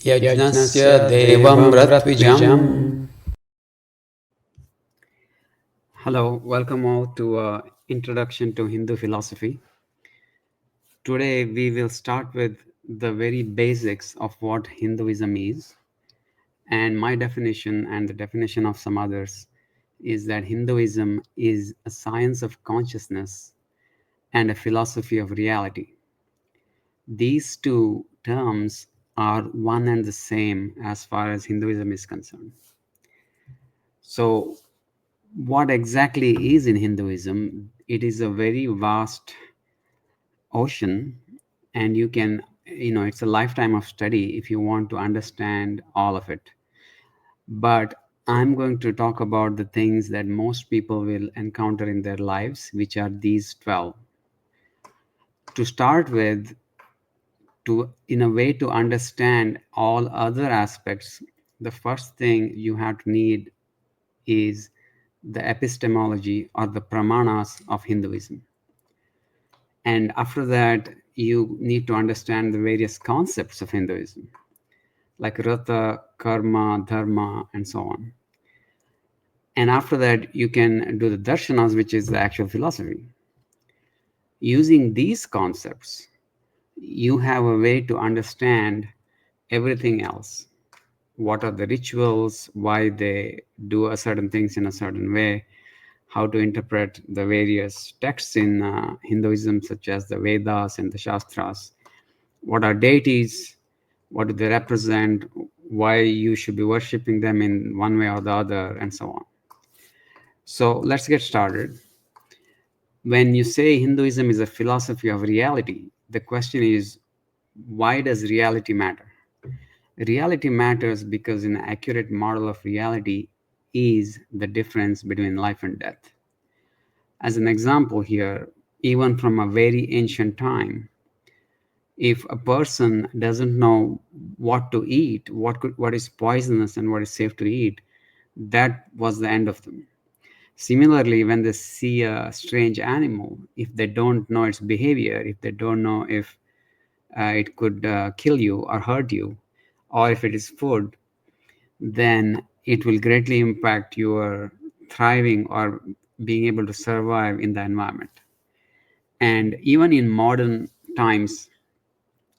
यज्ञस्य देवं रत्विजम्. Hello, welcome all to Introduction to Hindu Philosophy. Today we will start with the very basics of what Hinduism is. And my definition and the definition of some others is that Hinduism is a science of consciousness and a philosophy of reality. These two terms are one and the same as far as Hinduism is concerned. So what exactly is in Hinduism? It is a very vast ocean, and you can, it's a lifetime of study if you want to understand all of it. But I'm going to talk about the things that most people will encounter in their lives, which are these 12. To start with, in a way to understand all other aspects, the first thing you have to need is the epistemology or the Pramanas of Hinduism. And after that, you need to understand the various concepts of Hinduism, like Rata, Karma, Dharma, and so on. And after that, you can do the darshanas, which is the actual philosophy. Using these concepts, you have a way to understand everything else. What are the rituals, why they do a certain things in a certain way, how to interpret the various texts in Hinduism, such as the Vedas and the Shastras. What are deities? What do they represent? Why you should be worshipping them in one way or the other, and so on. So let's get started. When you say Hinduism is a philosophy of reality, the question is, why does reality matter? Reality matters because an accurate model of reality is the difference between life and death. As an example here, even from a very ancient time, if a person doesn't know what to eat, what is poisonous and what is safe to eat, that was the end of them. Similarly, when they see a strange animal, if they don't know its behavior, if they don't know if it could kill you or hurt you, or if it is food, then it will greatly impact your thriving or being able to survive in the environment. And even in modern times,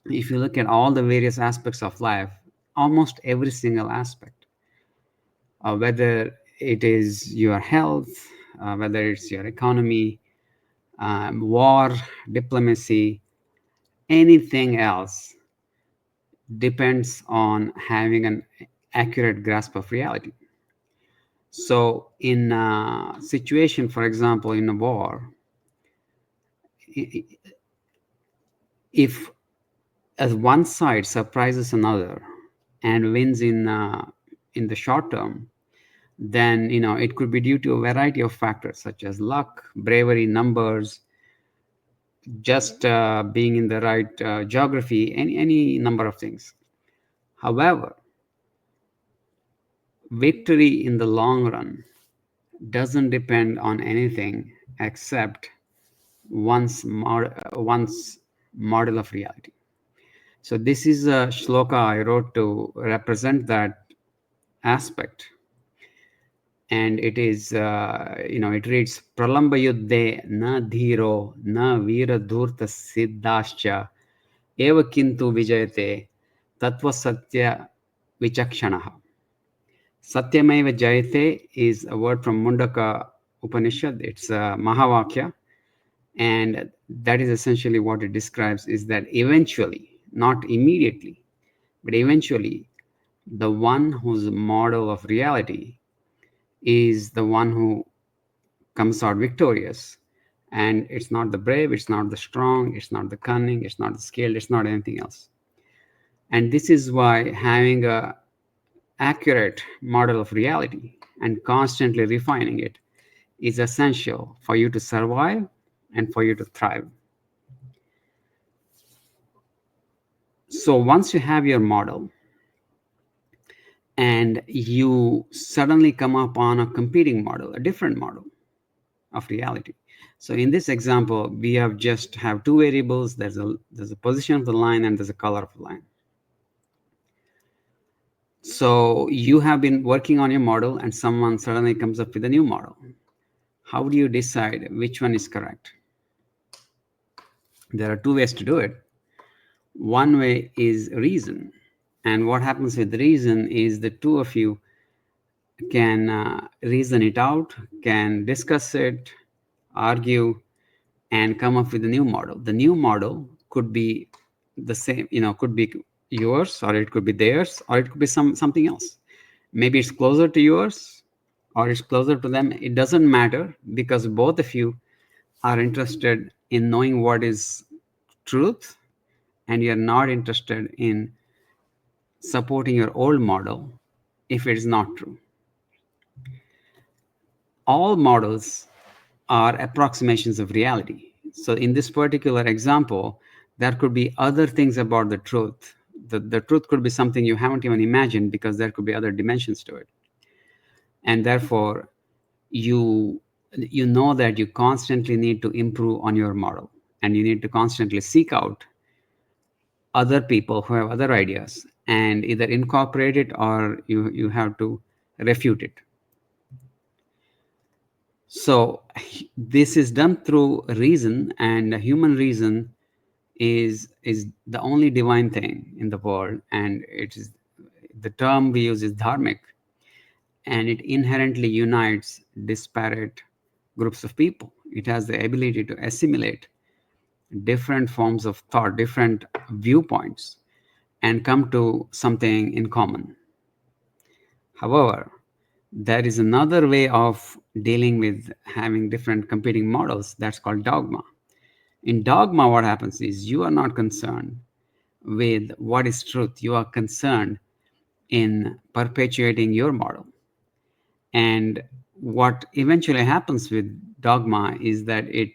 if you look at all the various aspects of life, almost every single aspect, whether it is your health, whether it's your economy, war, diplomacy, anything else depends on having an accurate grasp of reality. So in a situation, for example, in a war, if as one side surprises another and wins in the short term, then it could be due to a variety of factors such as luck, bravery, numbers, just being in the right geography, any number of things. However, victory in the long run doesn't depend on anything except one's model of reality. So this is a shloka I wrote to represent that aspect. And it is, it reads, Pralamba yuddhe na dhiro na vira dhurta siddhascha eva kintu vijayate tattva satya vichakshanaha. Satyameva jayate is a word from Mundaka Upanishad. It's a Mahavakya. And that is essentially what it describes, is that eventually, not immediately, but eventually, the one whose model of reality is the one who comes out victorious. And it's not the brave, it's not the strong, it's not the cunning, it's not the skilled, it's not anything else. And this is why having a accurate model of reality and constantly refining it is essential for you to survive and for you to thrive. So once you have your model and you suddenly come upon a competing model, a different model of reality. So in this example, we have two variables. There's a position of the line and there's a color of the line. So you have been working on your model and someone suddenly comes up with a new model. How do you decide which one is correct? There are two ways to do it. One way is reason. And what happens with reason is the two of you can reason it out, can discuss it, argue, and come up with a new model. The new model could be the same, could be yours, or it could be theirs, or it could be something else. Maybe it's closer to yours, or it's closer to them. It doesn't matter, because both of you are interested in knowing what is truth, and you're not interested in supporting your old model if it is not true. All models are approximations of reality. So in this particular example, there could be other things about the truth. The truth could be something you haven't even imagined, because there could be other dimensions to it. And therefore, you know that you constantly need to improve on your model, and you need to constantly seek out other people who have other ideas and either incorporate it, or you have to refute it. So this is done through reason, and human reason is the only divine thing in the world, and it is, the term we use is dharmic, and it inherently unites disparate groups of people. It has the ability to assimilate different forms of thought, different viewpoints, and come to something in common. However, there is another way of dealing with having different competing models. That's called dogma. In dogma, what happens is you are not concerned with what is truth. You are concerned in perpetuating your model. And what eventually happens with dogma is that it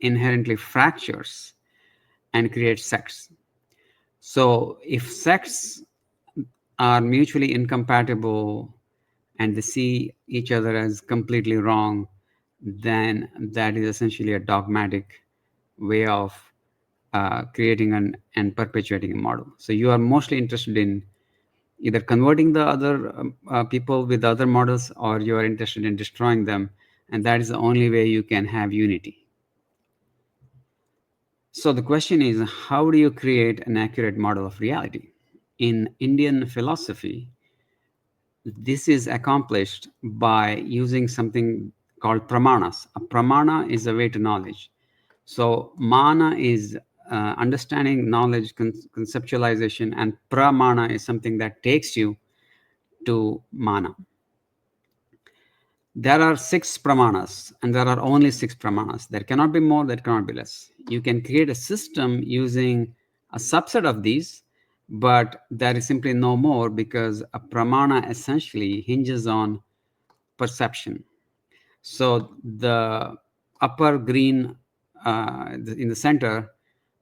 inherently fractures and creates sects. So if sects are mutually incompatible and they see each other as completely wrong, then that is essentially a dogmatic way of creating and perpetuating a model. So you are mostly interested in either converting the other people with other models, or you are interested in destroying them, and that is the only way you can have unity. So the question is, how do you create an accurate model of reality? In Indian philosophy, this is accomplished by using something called Pramanas. A Pramāṇa is a way to knowledge. So mana is understanding, knowledge, conceptualization, and Pramāṇa is something that takes you to mana. There are 6 Pramanas, and there are only 6 Pramanas. There cannot be more, there cannot be less. You can create a system using a subset of these, but there is simply no more, because a Pramana essentially hinges on perception. So the upper green in the center,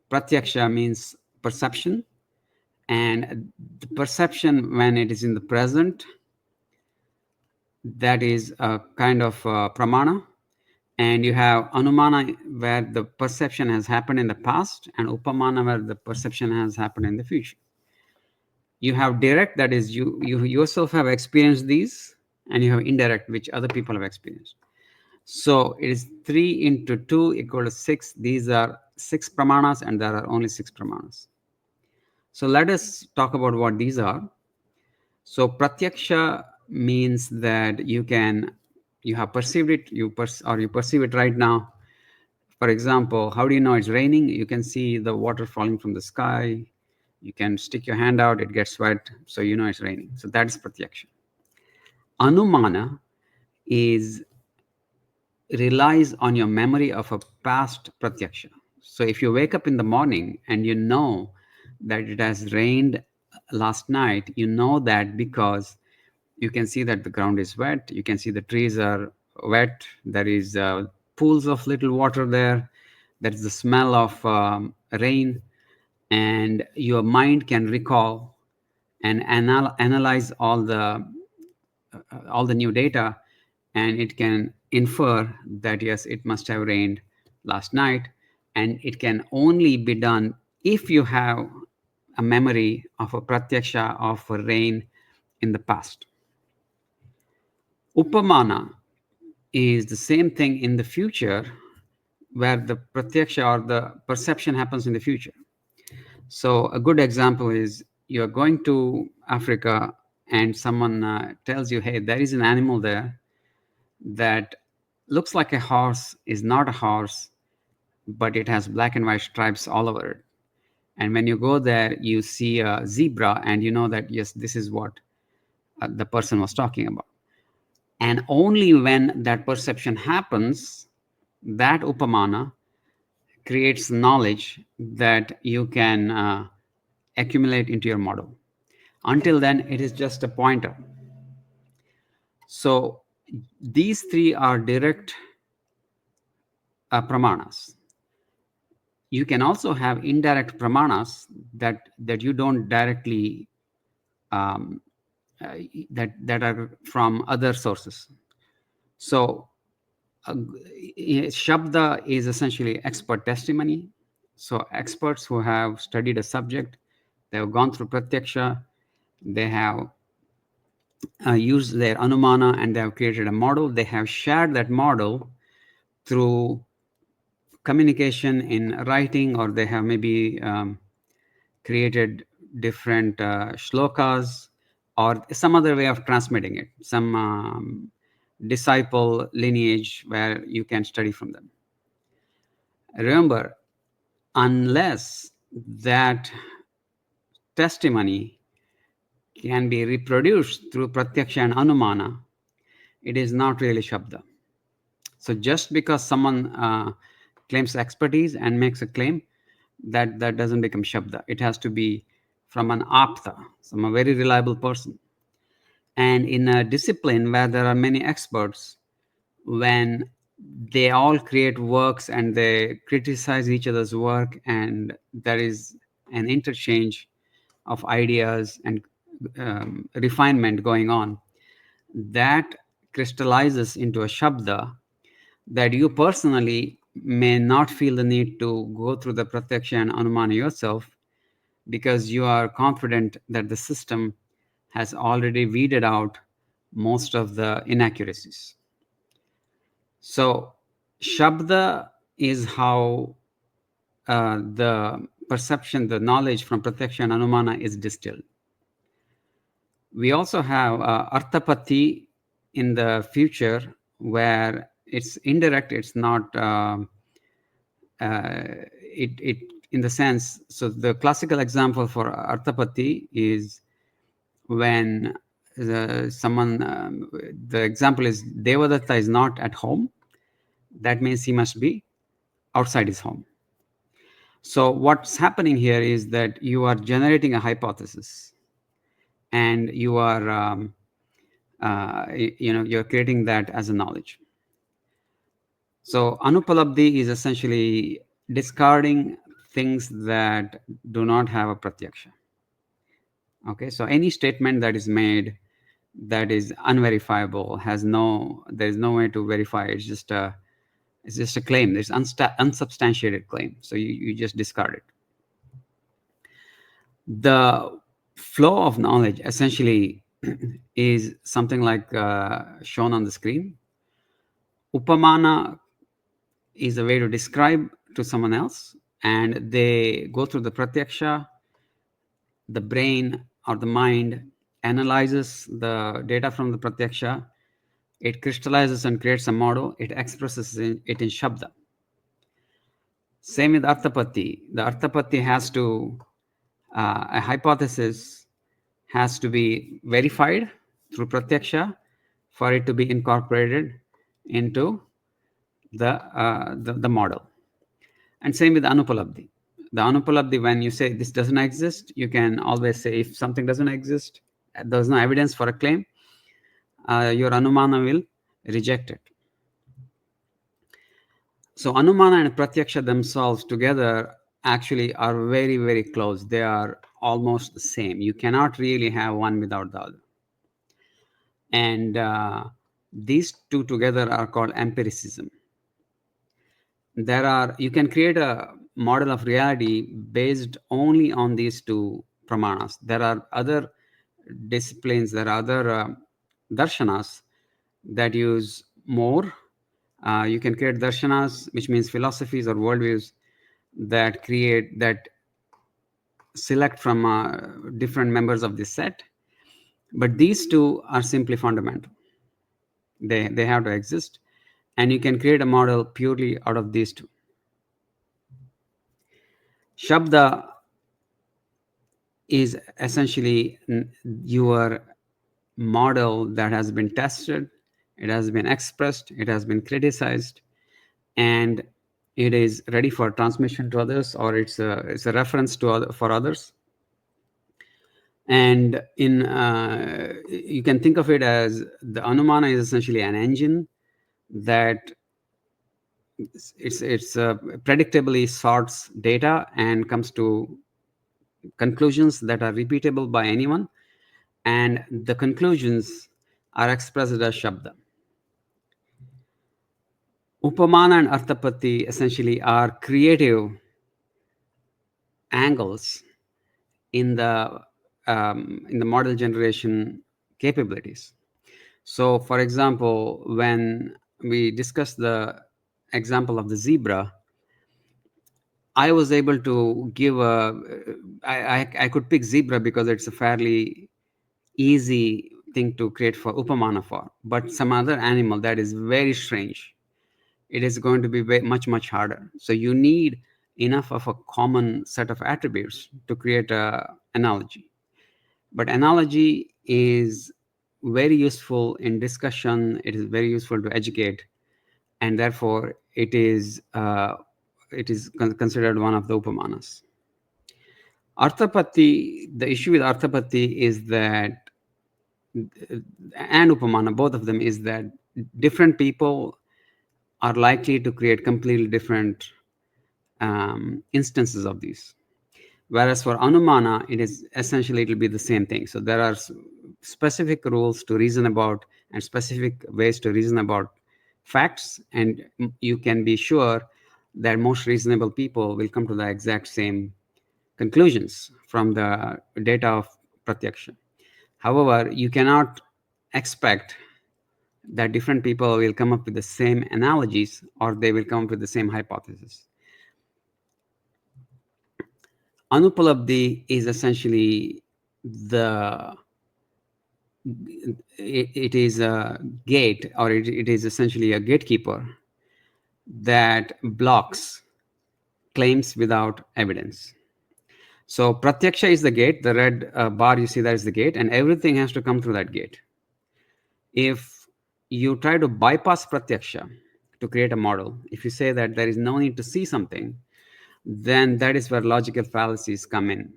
pratyakṣa, means perception, and the perception, when it is in the present, that is a kind of pramana. And you have anumāna, where the perception has happened in the past, and upamāna, where the perception has happened in the future. You have direct, that is you yourself have experienced these, and you have indirect, which other people have experienced. So it is 3 into 2 equal to 6. These are 6 pramanas, and there are only 6 pramanas. So let us talk about what these are. So pratyakṣa means that you have perceived it, you perceive it right now. For example, how do you know it's raining? You can see the water falling from the sky. You can stick your hand out, it gets wet, so you know it's raining. So that is pratyakṣa. Anumāna relies on your memory of a past pratyakṣa. So if you wake up in the morning and you know that it has rained last night, you know that because you can see that the ground is wet, you can see the trees are wet, there is pools of little water there is the smell of rain, and your mind can recall and analyze all the new data, and it can infer that yes, it must have rained last night. And it can only be done if you have a memory of a pratyakṣa of a rain in the past. Upamāna is the same thing in the future, where the pratyakṣa or the perception happens in the future. So a good example is you're going to Africa and someone tells you, hey, there is an animal there that looks like a horse, is not a horse, but it has black and white stripes all over it. And when you go there, you see a zebra and you know that, yes, this is what the person was talking about. And only when that perception happens, that upamāna creates knowledge that you can accumulate into your model. Until then, it is just a pointer. So these three are direct Pramanas. You can also have indirect Pramanas that you don't directly that are from other sources. So śabda is essentially expert testimony. So experts who have studied a subject, they have gone through pratyakṣa, they have used their anumāna and they have created a model. They have shared that model through communication in writing, or they have maybe created different shlokas or some other way of transmitting it, some disciple lineage where you can study from them. Remember, unless that testimony can be reproduced through pratyakṣa and anumāna, it is not really śabda. So just because someone claims expertise and makes a claim, that doesn't become śabda. It has to be from an apta, from a very reliable person. And in a discipline where there are many experts, when they all create works and they criticize each other's work, and there is an interchange of ideas and refinement going on, that crystallizes into a śabda that you personally may not feel the need to go through the pratyakṣa and anumāna yourself, because you are confident that the system has already weeded out most of the inaccuracies. So śabda is how the perception, the knowledge from pratyakṣa and anumāna is distilled. We also have arthāpatti in the future, where it's indirect, it's not it in the sense. So the classical example for arthāpatti is when someone, the example is Devadatta is not at home. That means he must be outside his home. So what's happening here is that you are generating a hypothesis, and you are you're creating that as a knowledge. So anupalabdhi is essentially discarding things that do not have a pratyakṣa. Okay, so any statement that is made that is unverifiable, there is no way to verify. It's just a claim. There's unsubstantiated claim. So you just discard it. The flow of knowledge essentially is something like shown on the screen. Upamāna is a way to describe to someone else, and they go through the pratyakṣa. The brain or the mind analyzes the data from the pratyakṣa. It crystallizes and creates a model. It expresses it in śabda. Same with arthāpatti. The arthāpatti has to, a hypothesis has to be verified through pratyakṣa for it to be incorporated into the model. And same with anupalabdhi. The anupalabdhi, when you say this doesn't exist, you can always say if something doesn't exist, there's no evidence for a claim, your anumāna will reject it. So anumāna and pratyakṣa themselves together actually are very, very close. They are almost the same. You cannot really have one without the other. And these two together are called empiricism. You can create a model of reality based only on these two pramanas. There are other disciplines, there are other darshanas that use more. You can create darshanas, which means philosophies or worldviews that select from different members of this set. But these two are simply fundamental. They have to exist. And you can create a model purely out of these two. Śabda is essentially your model that has been tested, it has been expressed, it has been criticized, and it is ready for transmission to others, or it's a reference to for others. And you can think of it as the anumāna is essentially an engine that it's predictably sorts data and comes to conclusions that are repeatable by anyone, and the conclusions are expressed as śabda. Upamāna and arthāpatti essentially are creative angles in the model generation capabilities. So, for example, when we discussed the example of the zebra, I was able to give I could pick zebra because it's a fairly easy thing to create for upamāna for. But some other animal that is very strange, it is going to be much harder. So you need enough of a common set of attributes to create a analogy. But analogy is very useful in discussion. It is very useful to educate, and therefore it is considered one of the upamānas. Arthāpatti, the issue with arthāpatti is that, and upamāna, both of them, is that different people are likely to create completely different instances of these. Whereas for anumāna, it will be the same thing. So there are specific rules to reason about and specific ways to reason about facts, and you can be sure that most reasonable people will come to the exact same conclusions from the data of pratyakṣa. However, you cannot expect that different people will come up with the same analogies or they will come up with the same hypothesis. Anupalabdhi is essentially it is a gate, or it is essentially a gatekeeper that blocks claims without evidence. So pratyakṣa is the gate, the red bar you see there is the gate, and everything has to come through that gate. If you try to bypass pratyakṣa to create a model, if you say that there is no need to see something, then that is where logical fallacies come in.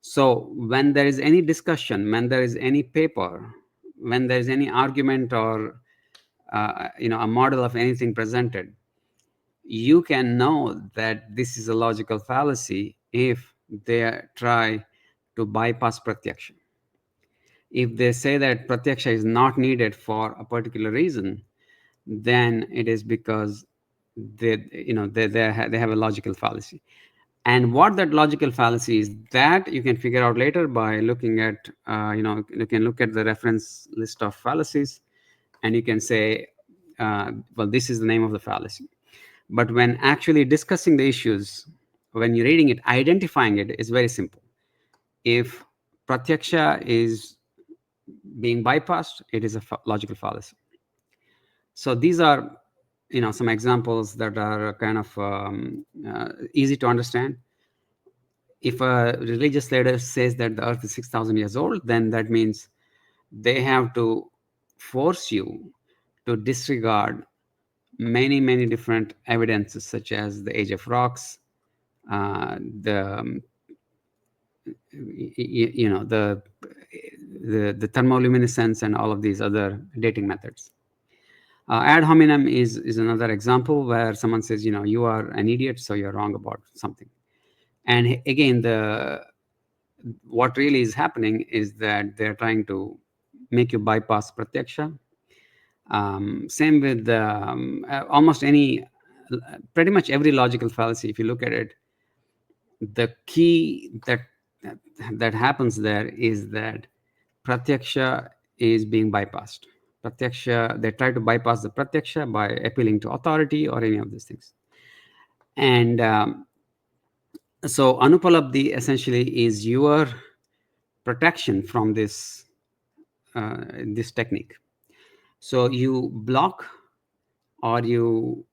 So when there is any discussion, when there is any paper, when there is any argument or a model of anything presented, you can know that this is a logical fallacy if they try to bypass pratyakṣa. If they say that pratyakṣa is not needed for a particular reason, then it is because they have a logical fallacy. And what that logical fallacy is, that you can figure out later by looking at, you can look at the reference list of fallacies, and you can say, well, this is the name of the fallacy. But when actually discussing the issues, when you're reading it, identifying it is very simple. If pratyakṣa is being bypassed, it is a logical fallacy. So these are some examples that are kind of easy to understand. If a religious leader says that the earth is 6,000 years old, then that means they have to force you to disregard many different evidences, such as the age of rocks, the thermoluminescence, and all of these other dating methods. Ad hominem is another example where someone says, you are an idiot, so you're wrong about something. And again, what really is happening is that they're trying to make you bypass pratyakṣa. Same with almost pretty much every logical fallacy. If you look at it, the key that happens there is that pratyakṣa is being bypassed. Pratyakṣa, they try to bypass the pratyakṣa by appealing to authority or any of these things. And so anupalabdhi essentially is your protection from this this technique. So you block or you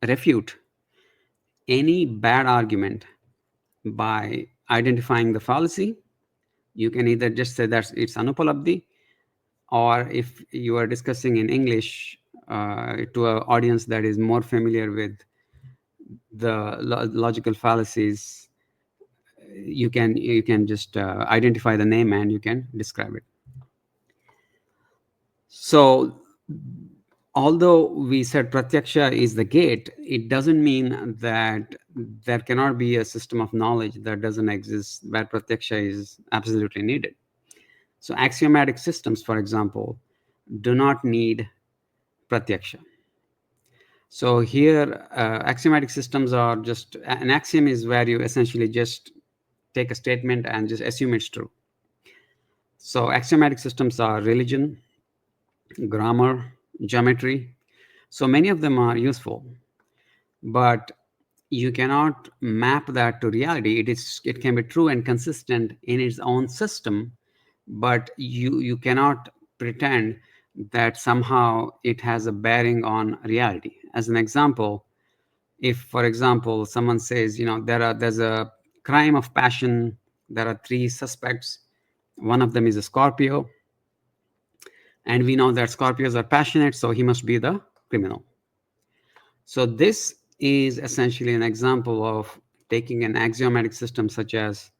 refute any bad argument by identifying the fallacy. You can either just say that it's anupalabdhi, or if you are discussing in English to an audience that is more familiar with the logical fallacies, you can just identify the name and you can describe it. So although we said pratyakṣa is the gate, it doesn't mean that there cannot be a system of knowledge that doesn't exist where pratyakṣa is absolutely needed. So axiomatic systems, for example, do not need pratyakṣa. So here, axiomatic systems are just, an axiom is where you essentially just take a statement and just assume it's true. So axiomatic systems are religion, grammar, geometry. So many of them are useful, but you cannot map that to reality. It can be true and consistent in its own system, but you cannot pretend that somehow it has a bearing on reality. As an example, if, for example, someone says, there's a crime of passion, there are 3 suspects, one of them is a Scorpio, and we know that Scorpios are passionate, so he must be the criminal. So this is essentially an example of taking an axiomatic system such as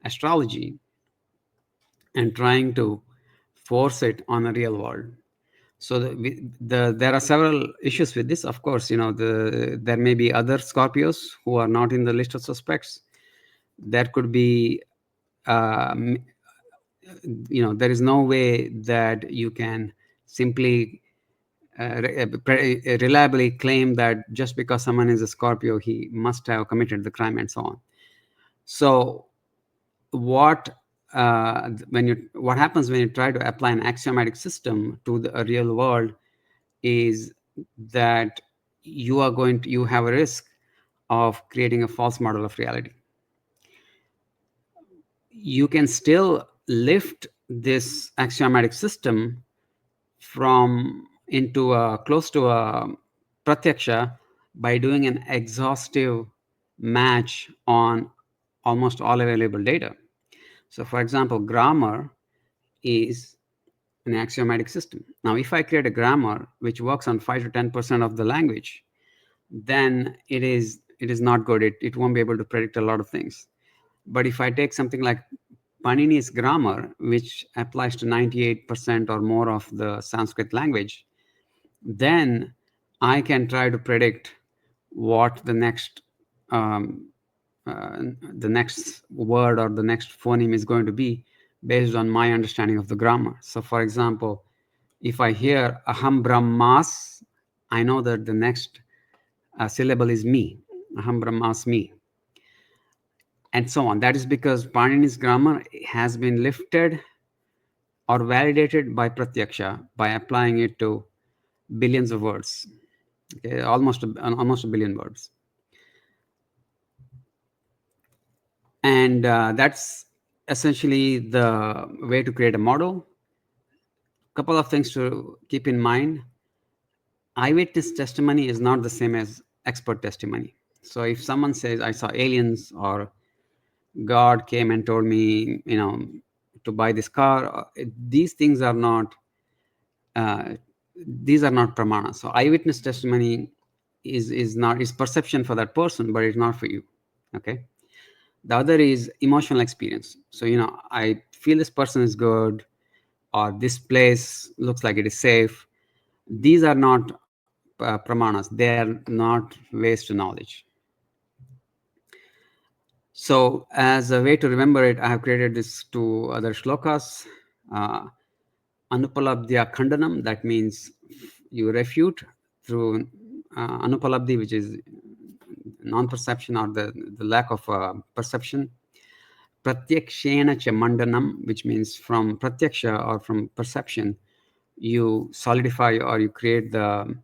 astrology and trying to force it on a real world. So there are several issues with this. Of course, there may be other Scorpios who are not in the list of suspects. There could be, there is no way that you can simply reliably claim that just because someone is a Scorpio, he must have committed the crime and so on. So what happens when you try to apply an axiomatic system to the real world is that you have a risk of creating a false model of reality. You can still lift this axiomatic system into close to a pratyakṣa by doing an exhaustive match on almost all available data. So for example, grammar is an axiomatic system. Now, if I create a grammar which works on 5 to 10% of the language, then it is not good. It won't be able to predict a lot of things. But if I take something like Panini's grammar, which applies to 98% or more of the Sanskrit language, then I can try to predict what the next word or the next phoneme is going to be based on my understanding of the grammar. So for example, if I hear aham brahmas, I know that the next syllable is me, aham brahmas, me, and so on. That is because Panini's grammar has been lifted or validated by pratyakṣa by applying it to billions of words, okay, almost a billion words. And that's essentially the way to create a model. Couple of things to keep in mind. Eyewitness testimony is not the same as expert testimony. So if someone says, I saw aliens, or God came and told me, to buy this car, these things are not, these are not Pramanas. So eyewitness testimony is perception for that person, but it's not for you. Okay. The other is emotional experience. So, I feel this person is good, or this place looks like it is safe. These are not Pramanas. They are not ways to knowledge. So as a way to remember it, I have created these 2 other shlokas. Anupalabdhya khandanam, that means you refute through anupalabdhi, which is non-perception or the lack of perception. pratyakṣena cha mandanam, which means from pratyaksha or from perception, you solidify or you create the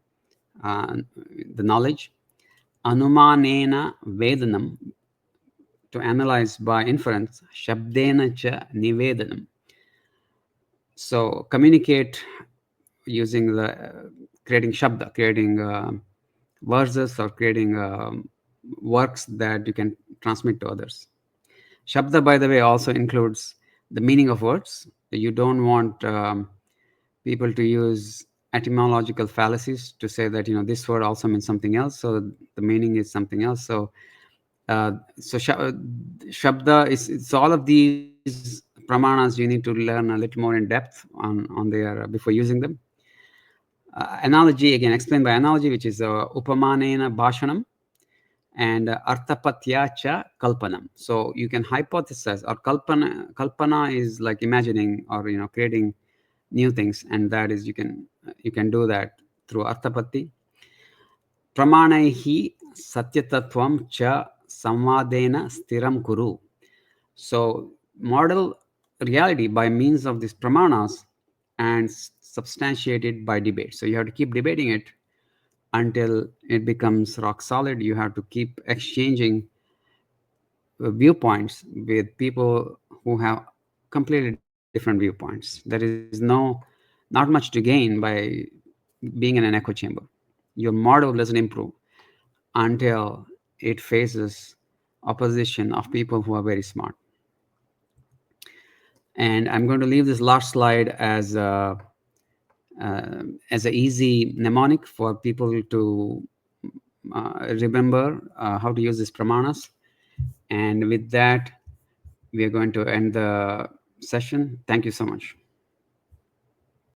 knowledge. Anumanena vedanam, to analyze by inference. Shabdena cha nivedanam. So communicate using the creating shabda, creating verses or creating works that you can transmit to others. Shabda, by the way, also includes the meaning of words. You don't want people to use etymological fallacies to say that this word also means something else, so the meaning is something else. So shabda is, it's all of these pramanas you need to learn a little more in depth on their before using them. Analogy, again, explained by analogy, which is upamāna bhāshanam, and arthāpatti kalpanam. So you can hypothesize, or kalpana is like imagining or creating new things, and that is you can do that through arthāpatti. Pramanaihi satyatatvam cha saṁvādena stiram kuru. So model reality by means of these pramanas and substantiate it by debate. So you have to keep debating it until it becomes rock solid. You have to keep exchanging viewpoints with people who have completely different viewpoints. There is not much to gain by being in an echo chamber. Your model doesn't improve until it faces opposition of people who are very smart. And I'm going to leave this last slide as an easy mnemonic for people to remember how to use these pramanas. And with that, we are going to end the session. Thank you so much.